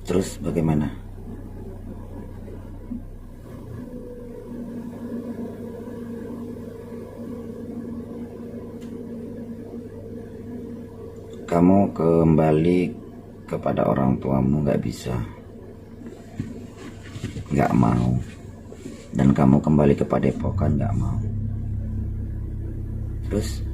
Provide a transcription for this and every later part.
Terus bagaimana? Kamu kembali kepada orang tuamu nggak bisa, nggak mau. Dan kamu kembali ke Padepokan nggak mau. Terus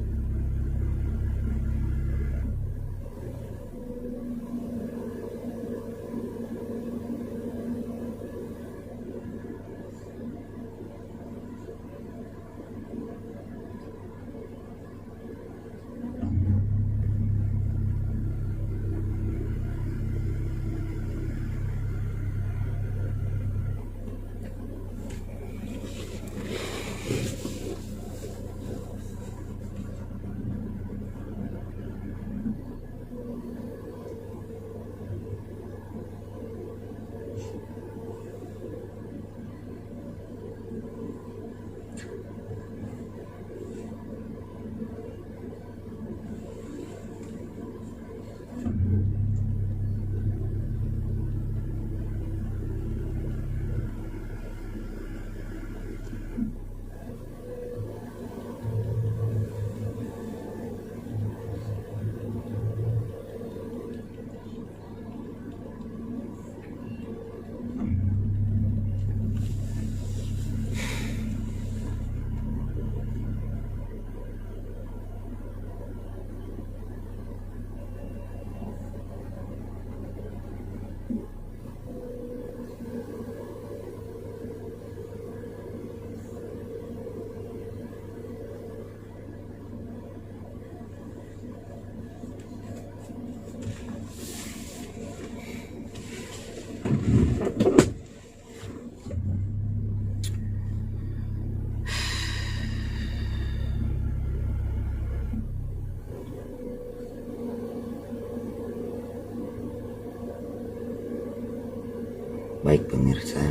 baik pemirsa,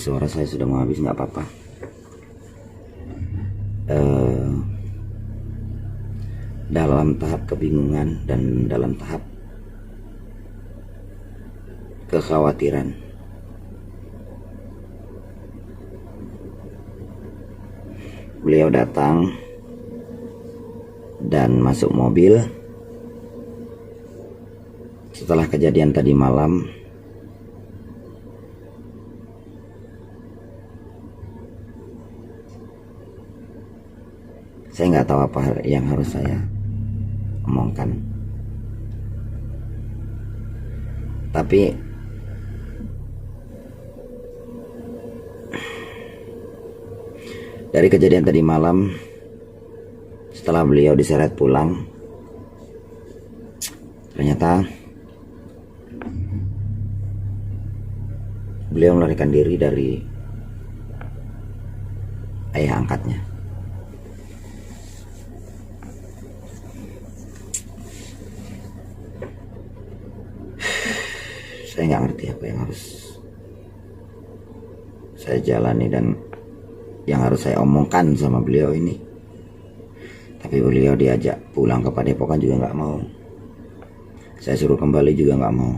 suara saya sudah mau habis, nggak apa-apa. Dalam tahap kebingungan dan dalam tahap kekhawatiran, beliau datang dan masuk mobil. Setelah kejadian tadi malam, saya nggak tahu apa yang harus saya omongkan. Tapi dari kejadian tadi malam, setelah beliau diseret pulang, ternyata beliau melarikan diri dari ayah angkatnya. Saya nggak ngerti apa yang harus saya jalani dan yang harus saya omongkan sama beliau ini. Tapi beliau diajak pulang ke Padepokan juga nggak mau. Saya suruh kembali juga nggak mau.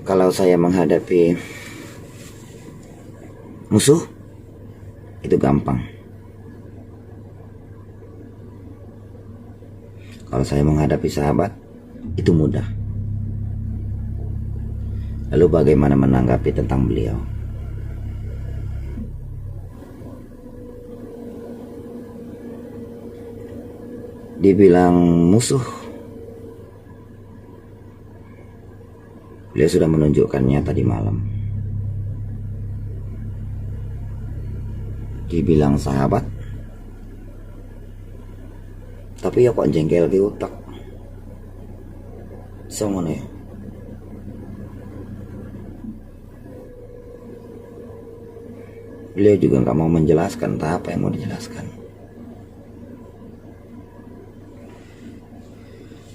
Kalau saya menghadapi musuh, itu gampang. Kalau saya menghadapi sahabat, itu mudah. Lalu bagaimana menanggapi tentang beliau? Dibilang musuh, beliau sudah menunjukkannya tadi malam. Dibilang sahabat, tapi ya kok jengkel di otak. Semono ya. Beliau juga nggak mau menjelaskan entah apa yang mau dijelaskan.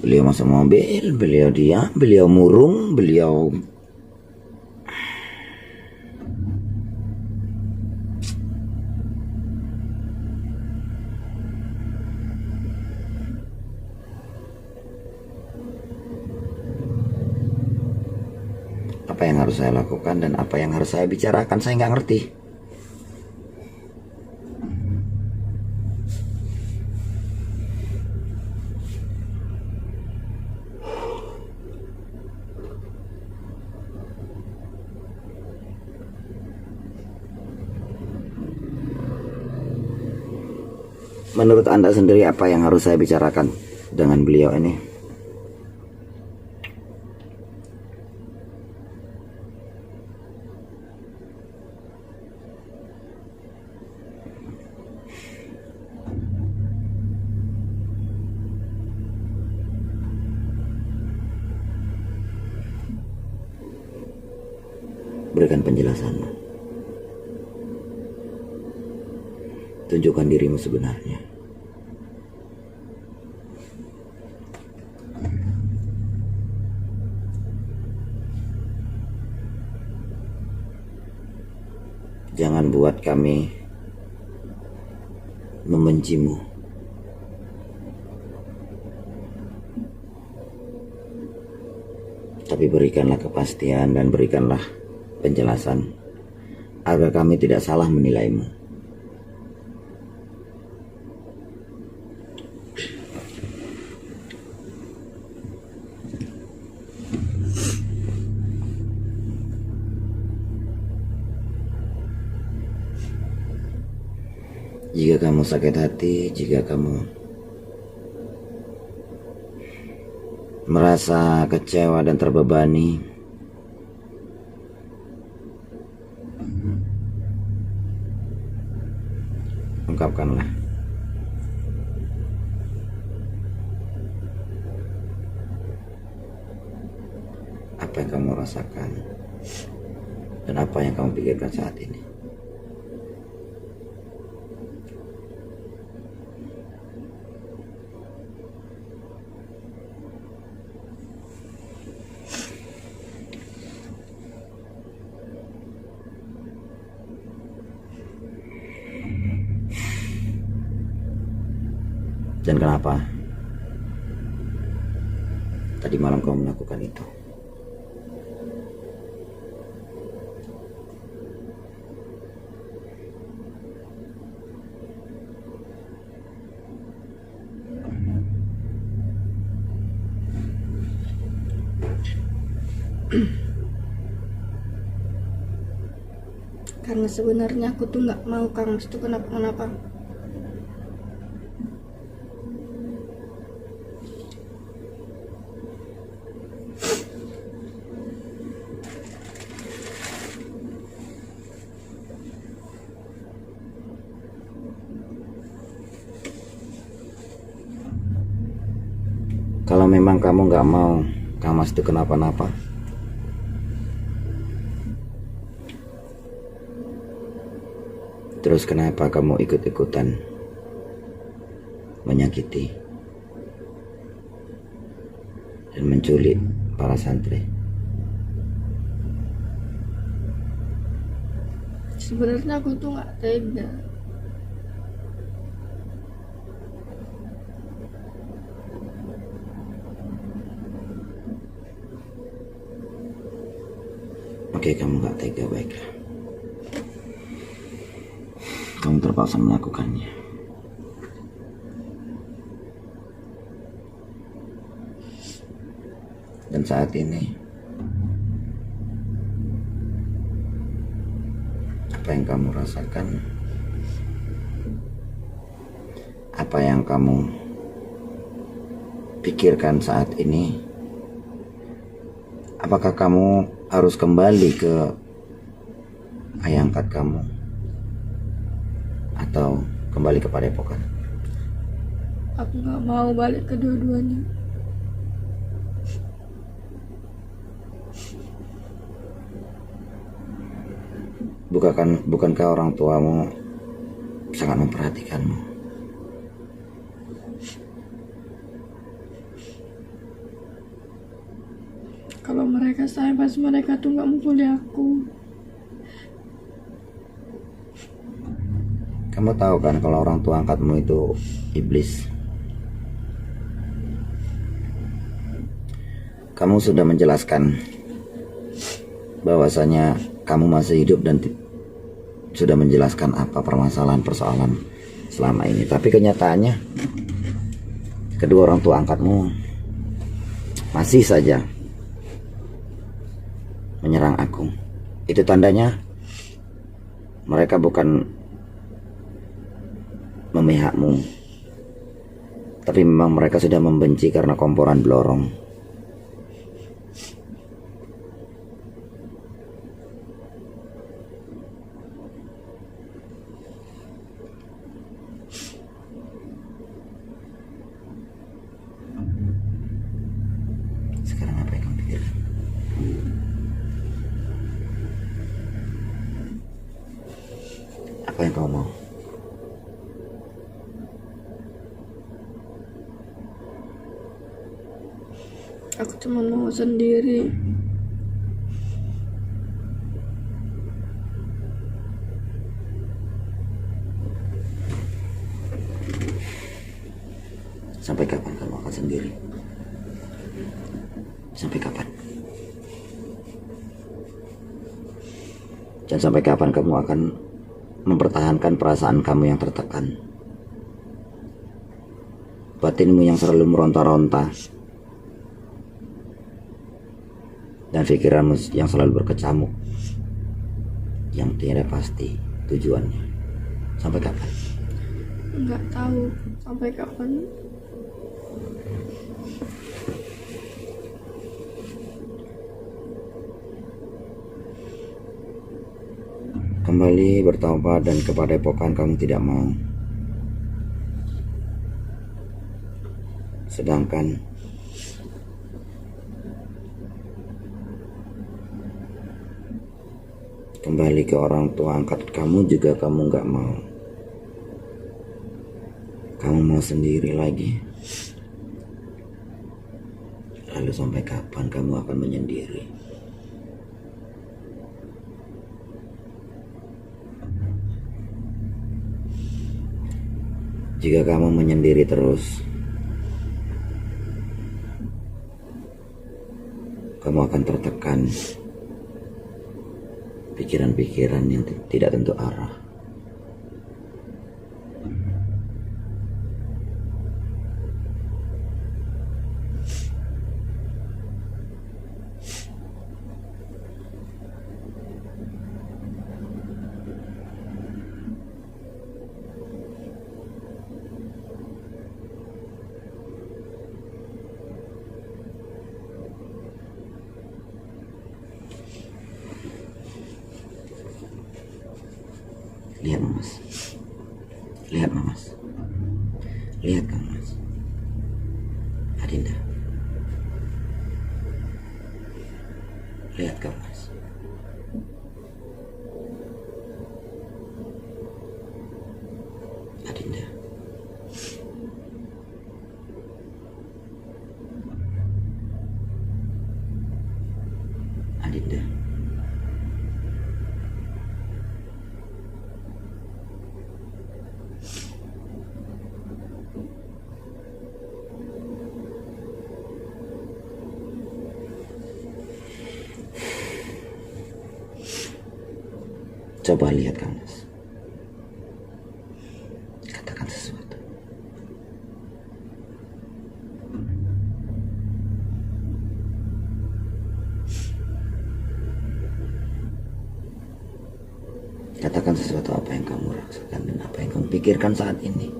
Beliau masuk mobil, beliau diam, beliau murung, beliau apa yang harus saya lakukan dan apa yang harus saya bicarakan, saya nggak ngerti. Menurut Anda sendiri apa yang harus saya bicarakan dengan beliau ini? Berikan penjelasanmu. Tunjukkan dirimu sebenarnya. Jangan buat kami membencimu. Tapi berikanlah kepastian dan berikanlah penjelasan agar kami tidak salah menilaimu. Jika kamu sakit hati, jika kamu merasa kecewa dan terbebani, ungkapkanlah. apa yang kamu rasakan dan apa yang kamu pikirkan saat ini. Dan kenapa tadi malam kamu melakukan itu? Karena sebenarnya aku tuh nggak mau Kang Mas tuh kenapa-kenapa. Kalau memang kamu nggak mau Kang Mas itu kenapa-napa, terus kenapa kamu ikut-ikutan menyakiti dan menculik para santri? Sebenarnya aku tuh nggak tega. Oke, kamu gak tega, baiklah. Kamu terpaksa melakukannya. Dan saat ini, apa yang kamu rasakan, apa yang kamu pikirkan saat ini, apakah kamu harus kembali ke ayah angkat kamu atau kembali ke padepokan? Aku nggak mau balik ke dua-duanya. Bukankah orang tuamu sangat memperhatikanmu? Kalau mereka sayang, pas mereka tuh nggak mukuli aku. Kamu tahu kan kalau orang tua angkatmu itu iblis. Kamu sudah menjelaskan bahwasanya kamu masih hidup dan sudah menjelaskan apa persoalan selama ini. Tapi kenyataannya kedua orang tua angkatmu masih saja menyerang aku. Itu tandanya mereka bukan memihakmu, tapi memang mereka sudah membenci karena komporan Blorong. Sekarang apa yang kamu pikirkan? Apa yang kamu mau? Aku cuma mau sendiri. Sampai kapan kamu akan sendiri? Sampai kapan? Dan sampai kapan kamu akan mempertahankan perasaan kamu yang tertekan? Batinmu yang selalu meronta-ronta dan pikiranmu yang selalu berkecamuk, yang tidak pasti tujuannya. Sampai kapan? Nggak tahu sampai kapan. Kembali bertaubat dan kepada padepokan kamu tidak mau. Sedangkan kembali ke orang tua angkat kamu juga kamu nggak mau. Kamu mau sendiri lagi. Lalu sampai kapan kamu akan menyendiri? Jika kamu menyendiri terus, kamu akan tertekan pikiran-pikiran yang tidak tentu arah. Lihat Mas, lihat Mas, lihat Kang Mas, Adinda, lihat Kang Mas. Adinda, Adinda. Coba lihat Kang Mas. Katakan sesuatu. Katakan sesuatu apa yang kamu rasakan dan apa yang kamu pikirkan saat ini.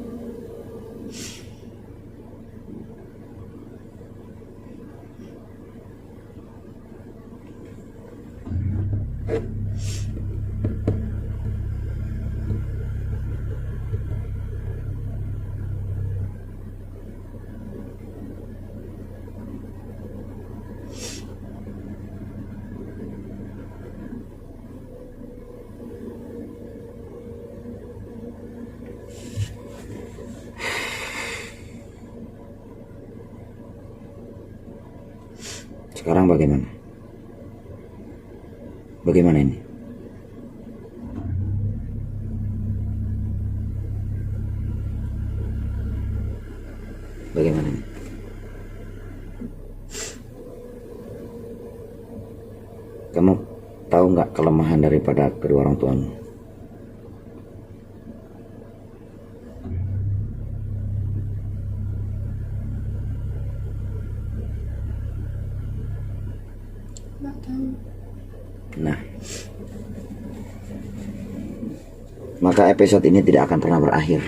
Sekarang bagaimana? Bagaimana ini? Bagaimana ini? Kamu tahu nggak kelemahan daripada kedua orang tuamu? Nggak tahu. Nah, maka episode ini tidak akan pernah berakhir.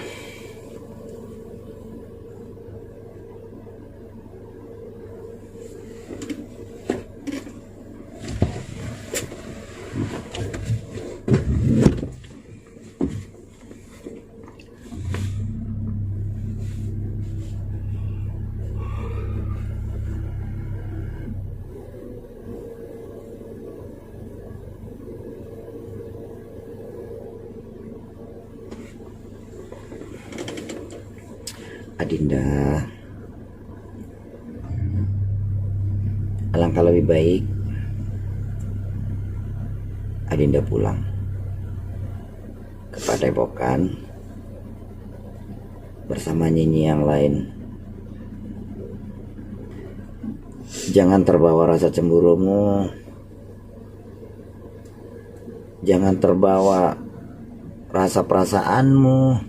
Adinda, alangkah lebih baik Adinda pulang ke Padepokan bersama Nyinyi yang lain. Jangan terbawa rasa cemburumu, jangan terbawa rasa perasaanmu,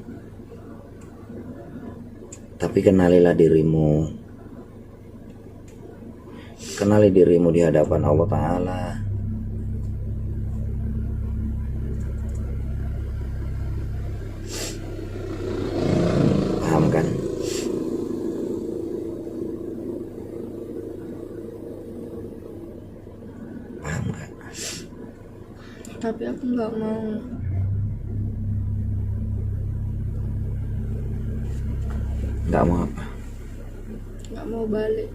tapi kenalilah dirimu. Kenali dirimu di hadapan Allah Ta'ala. Paham kan? Paham kan? Tapi aku nggak mau. Nggak mau apa? Nggak mau balik.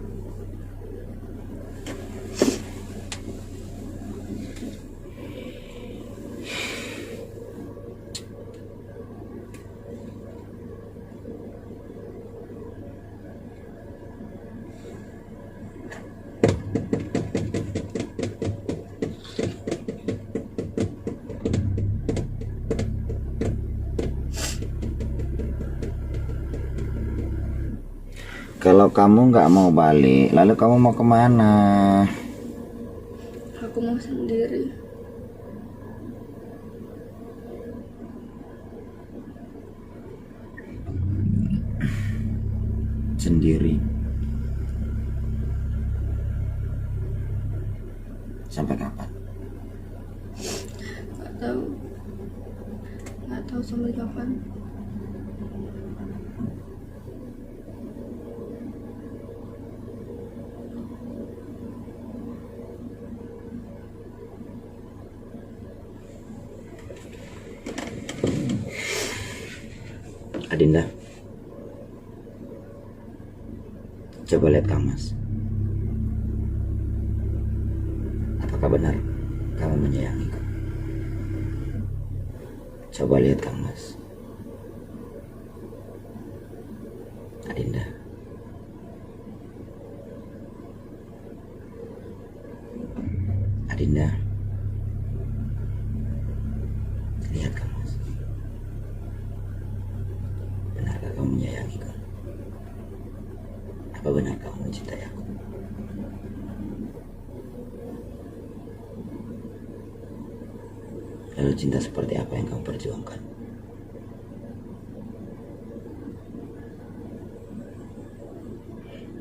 Kalau kamu nggak mau balik, lalu kamu mau kemana? Aku mau sendiri. Sendiri. Sampai kapan? Nggak tahu. Nggak tahu sampai kapan. Adinda, coba lihat Kang Mas. Apakah benar kamu menyayangiku? Coba lihat Kang Mas. Adinda, Adinda, lihat Kang Mas. Benarkah kamu menyayangiku? Apa benar kamu mencintai aku? Lalu cinta seperti apa yang kamu perjuangkan?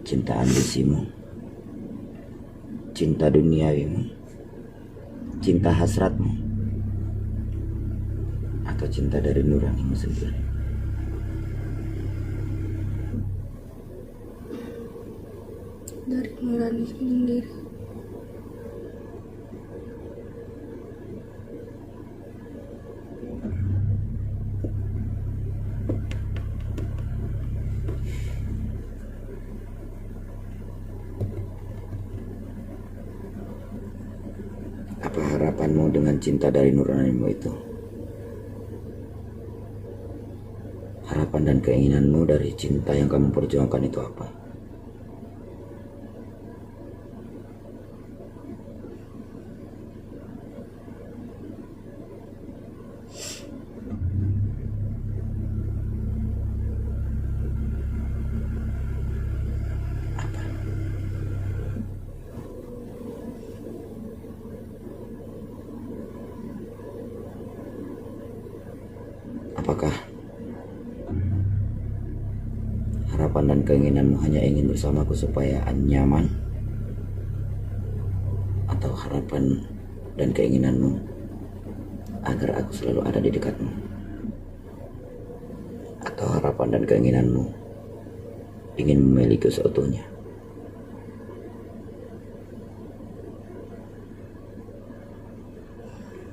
Cinta ambisimu, cinta duniawimu, cinta hasratmu, atau cinta dari nuranimu sendiri? Dari nurani sendiri. Apa harapanmu dengan cinta dari nuranimu itu? Harapan dan keinginanmu dari cinta yang kamu perjuangkan itu apa? Apakah harapan dan keinginanmu hanya ingin bersamaku supaya nyaman? Atau harapan dan keinginanmu agar aku selalu ada di dekatmu? Atau harapan dan keinginanmu ingin memiliki seutuhnya?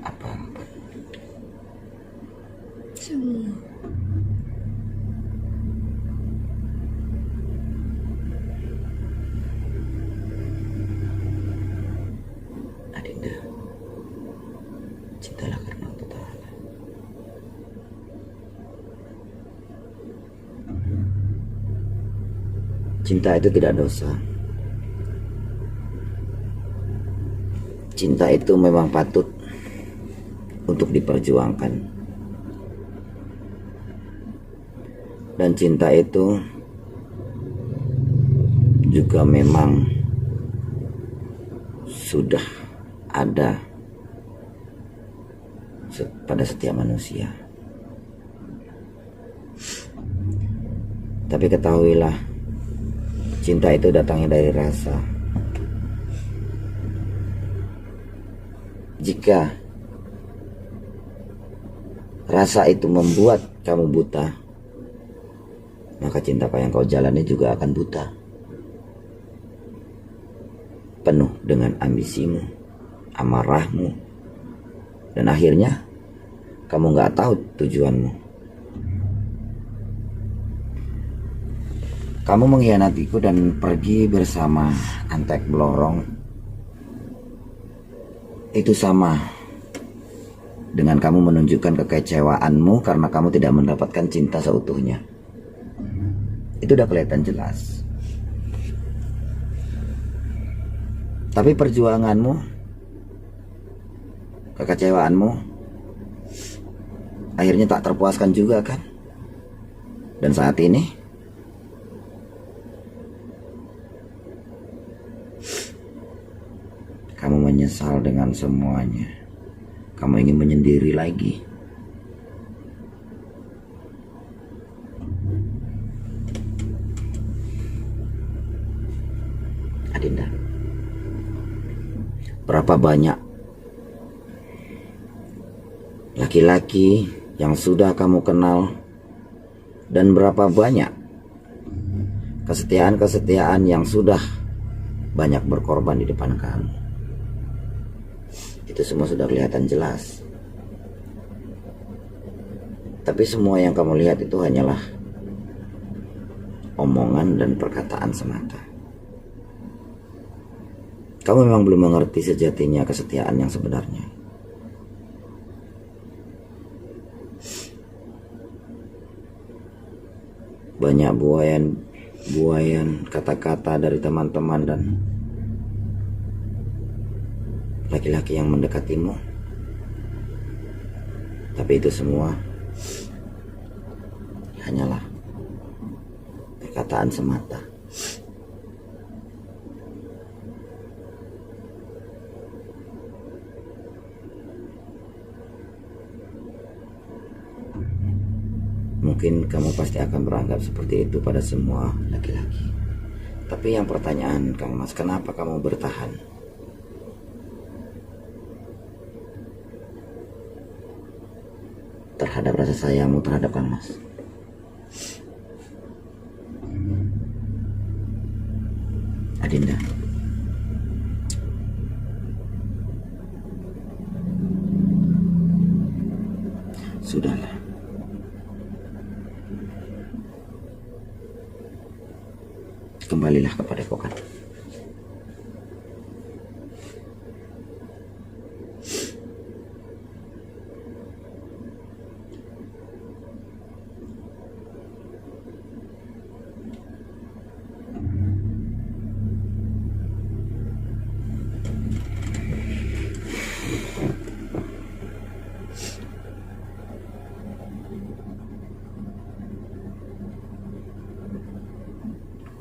Apa harapan? Semua. Adinda, cintalah karena Allah Ta'ala. Cinta itu tidak dosa. Cinta itu memang patut untuk diperjuangkan. Dan cinta itu juga memang sudah ada pada setiap manusia. Tapi ketahuilah, cinta itu datangnya dari rasa. Jika rasa itu membuat kamu buta, maka cinta yang kau jalani juga akan buta. Penuh dengan ambisimu, amarahmu, dan akhirnya kamu gak tahu tujuanmu. Kamu mengkhianatiku dan pergi bersama Antek Blorong. Itu sama dengan kamu menunjukkan kekecewaanmu karena kamu tidak mendapatkan cinta seutuhnya. Itu udah kelihatan jelas. Tapi perjuanganmu, kekecewaanmu akhirnya tak terpuaskan juga kan? Dan saat ini Kamu menyesal dengan semuanya. Kamu ingin menyendiri lagi. Adinda, berapa banyak laki-laki yang sudah kamu kenal, dan berapa banyak kesetiaan-kesetiaan yang sudah banyak berkorban di depan kamu. Itu semua sudah kelihatan jelas. Tapi semua yang kamu lihat itu hanyalah omongan dan perkataan semata. Kamu memang belum mengerti sejatinya kesetiaan yang sebenarnya. Banyak buayan kata-kata dari teman-teman dan laki-laki yang mendekatimu. Tapi itu semua hanyalah perkataan semata. Mungkin kamu pasti akan beranggap seperti itu pada semua laki-laki. Tapi yang pertanyaan Kang Mas, kenapa kamu bertahan? Terhadap rasa sayangmu terhadap Kang Mas. Adinda, sudahlah. Kembalilah kepada Pokan.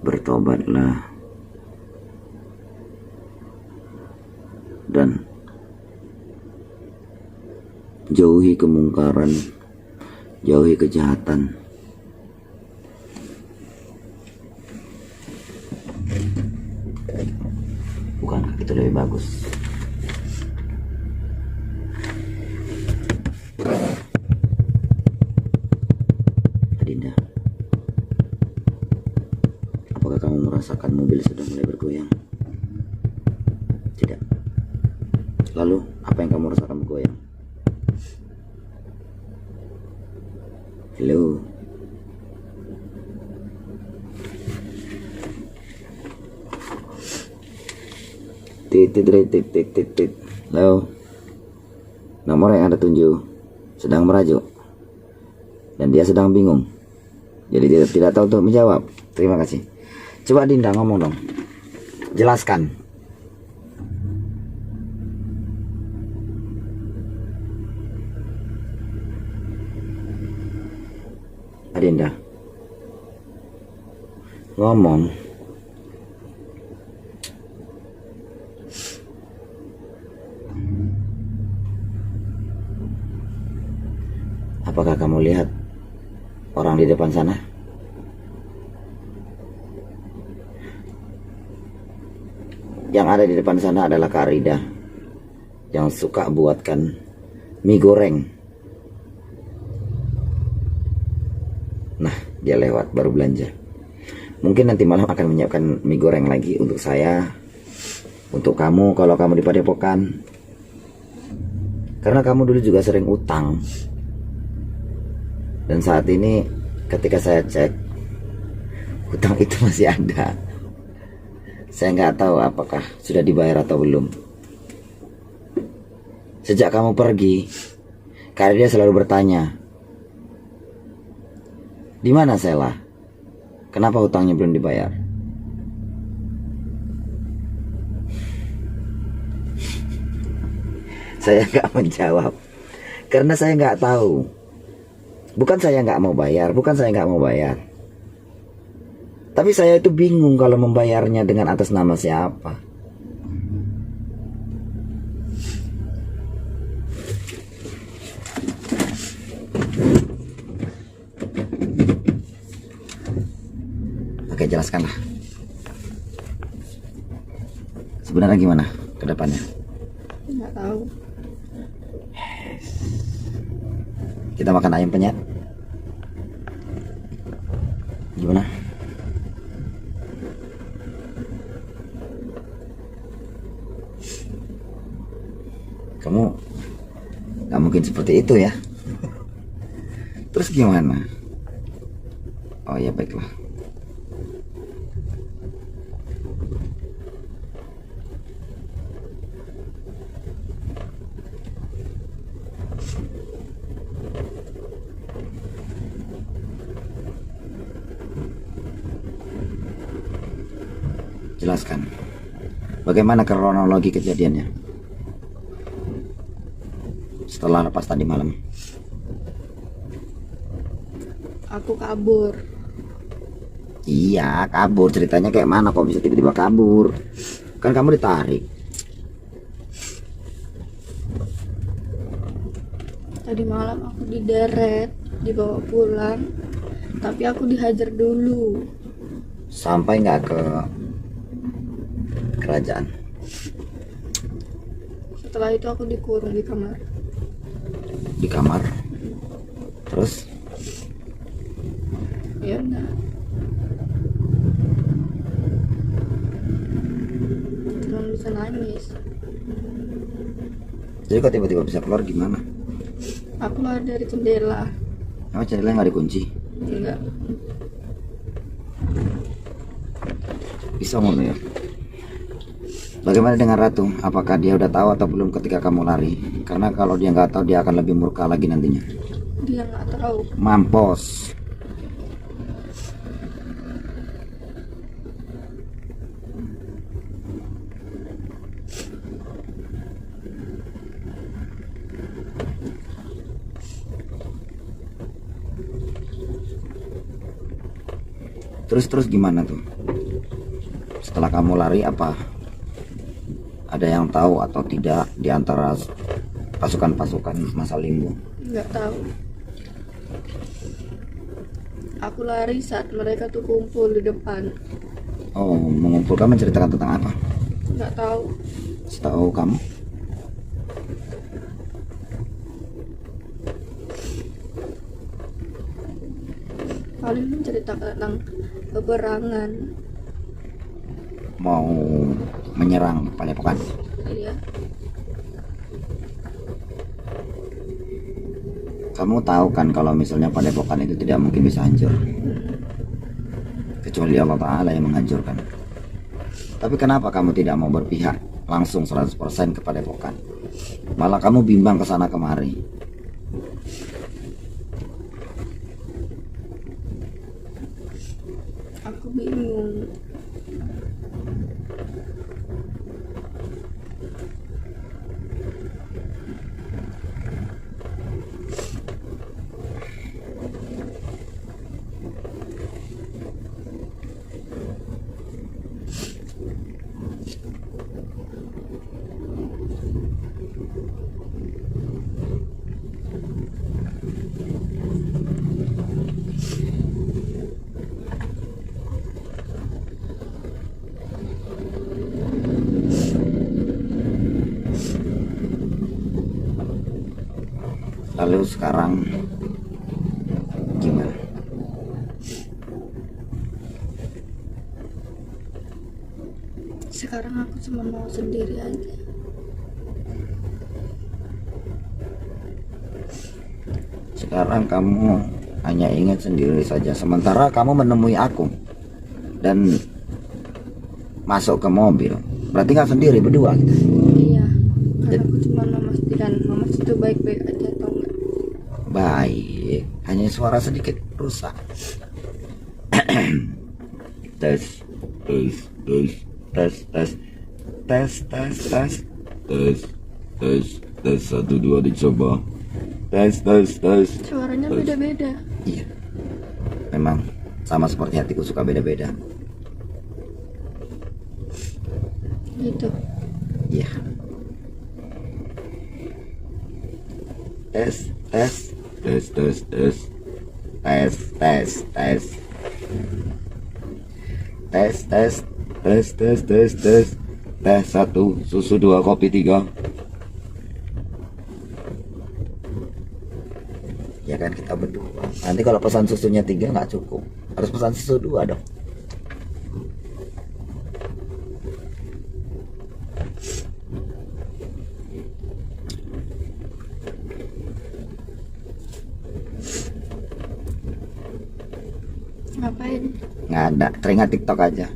Bertobatlah dan jauhi kemungkaran, jauhi kejahatan. Bukankah itu lebih bagus? Adinda, apakah kamu merasakan mobil sudah mulai bergoyang? Tidak. Lalu, apa yang kamu rasakan bergoyang? Halo. Titit. Halo. Nomor yang Anda tunjuk sedang merajuk. Dan dia sedang bingung. Jadi dia tidak tahu untuk menjawab. Terima kasih. Coba Dinda ngomong dong. Jelaskan. Adinda, ngomong. Apakah kamu lihat orang di depan sana? Yang ada di depan sana adalah Kak Rida yang suka buatkan mie goreng. Nah, dia lewat baru belanja. Mungkin nanti malam akan menyiapkan mie goreng lagi untuk saya, untuk kamu kalau kamu di Padepokan. Karena kamu dulu juga sering utang. Dan saat ini ketika saya cek, hutang itu masih ada. Saya nggak tahu apakah sudah dibayar atau belum. Sejak kamu pergi, Kak Rida selalu bertanya, di mana Sela? Kenapa hutangnya belum dibayar? Saya nggak menjawab karena saya nggak tahu. Bukan saya nggak mau bayar, tapi saya itu bingung kalau membayarnya dengan atas nama siapa. jelaskanlah. Sebenarnya gimana ke depannya? Nggak tahu. Kita makan ayam penyet. Gimana? Kamu nggak mungkin seperti itu ya. Terus gimana? Oh ya baiklah. Jelaskan. Bagaimana kronologi kejadiannya? Setelah lepas tadi malam. Aku kabur. Iya, kabur. Ceritanya kayak mana kok bisa tiba-tiba kabur? Kan kamu ditarik. Tadi malam aku dideret, dibawa pulang, tapi aku dihajar dulu. Sampai nggak ke kerajaan. Setelah itu aku dikurung di kamar. Di kamar. Terus Ya udah. Cuma bisa nangis. jadi kok tiba-tiba bisa keluar gimana? Aku keluar dari jendela. Emang jendelanya nggak dikunci? Enggak. Bisa ngono ya. Bagaimana dengan Ratu? Apakah dia udah tahu atau belum ketika kamu lari? Karena kalau dia nggak tahu, dia akan lebih murka lagi nantinya. Dia nggak tahu. Mampus. Terus gimana tuh? Setelah kamu lari apa? Ada yang tahu atau tidak di antara pasukan-pasukan masa limbo? Nggak tahu. Aku lari saat mereka tuh kumpul di depan. Oh, mengumpulkan menceritakan tentang apa? Nggak tahu. Setahu kamu? Paling menceritakan tentang peperangan. Mau menyerang Padepokan? Iya. Kamu tahu kan kalau misalnya Padepokan itu tidak mungkin bisa hancur, kecuali Allah Ta'ala yang menghancurkan. Tapi kenapa kamu tidak mau berpihak langsung 100% ke Padepokan? Malah kamu bimbang ke sana kemari. Aku bingung. Lalu sekarang gimana? Sekarang aku cuma mau sendiri aja. Sekarang kamu hanya ingin sendiri saja. Sementara kamu menemui aku dan masuk ke mobil. Berarti nggak sendiri, berdua gitu. Iya. Karena aku cuma memastikan Mama itu baik-baik aja atau enggak. Baik, hanya suara sedikit rusak. tes, tes, tes, tes, tes, tes, tes, tes, tes, tes, tes, 1, 2 dicoba. Tes, tes, tes. Suaranya Tes. beda-beda. Iya, memang sama seperti hatiku suka beda-beda. Gitu. Iya. Tes, tes, tes, tes, tes, tes, tes, tes. Tes, tes, tes, tes, tes, tes. Tes 1, susu 2, kopi 3. Ya kan kita berdua. Nanti kalau pesan susunya 3 nggak cukup. Harus pesan susu 2 dong. Ngapain? Nggak ada, teringat TikTok aja.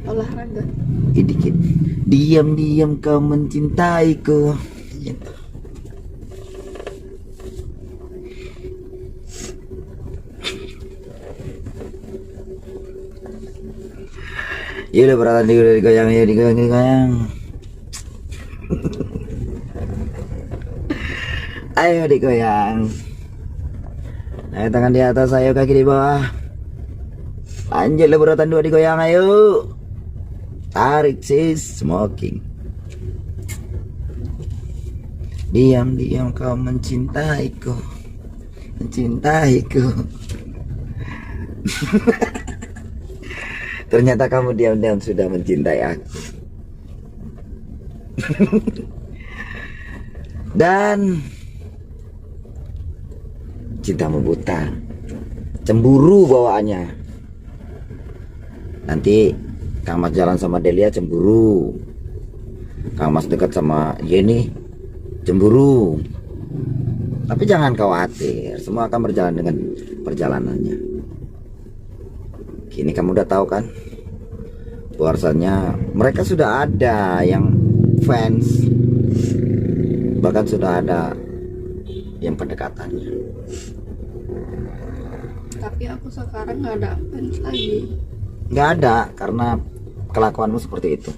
Olahraga. Dikit. Diam-diam kau mencintaiku. Gitu. Ya udah beratan udah digoyang ya digoyang. Ayo digoyang. Ayo tangan di atas, ayo kaki di bawah. Lanjut leburatan 2 digoyang, ayo. Tarik sis, smoking. Diam-diam kau mencintaiku. Mencintaiku. Ternyata kamu diam-diam sudah mencintai aku. Dan cintamu buta, cemburu bawaannya. Nanti Kang Mas jalan sama Delia cemburu, Kang Mas dekat sama Yeni cemburu. Tapi jangan khawatir, semua akan berjalan dengan perjalanannya. Kini kamu udah tahu kan, bahwasanya mereka sudah ada yang fans, bahkan sudah ada yang pendekatannya. Tapi aku sekarang nggak ada fans lagi. Nggak ada, karena kelakuanmu seperti itu.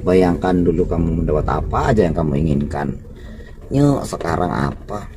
Bayangkan dulu kamu mendapat apa aja yang kamu inginkan. Nyok, sekarang apa?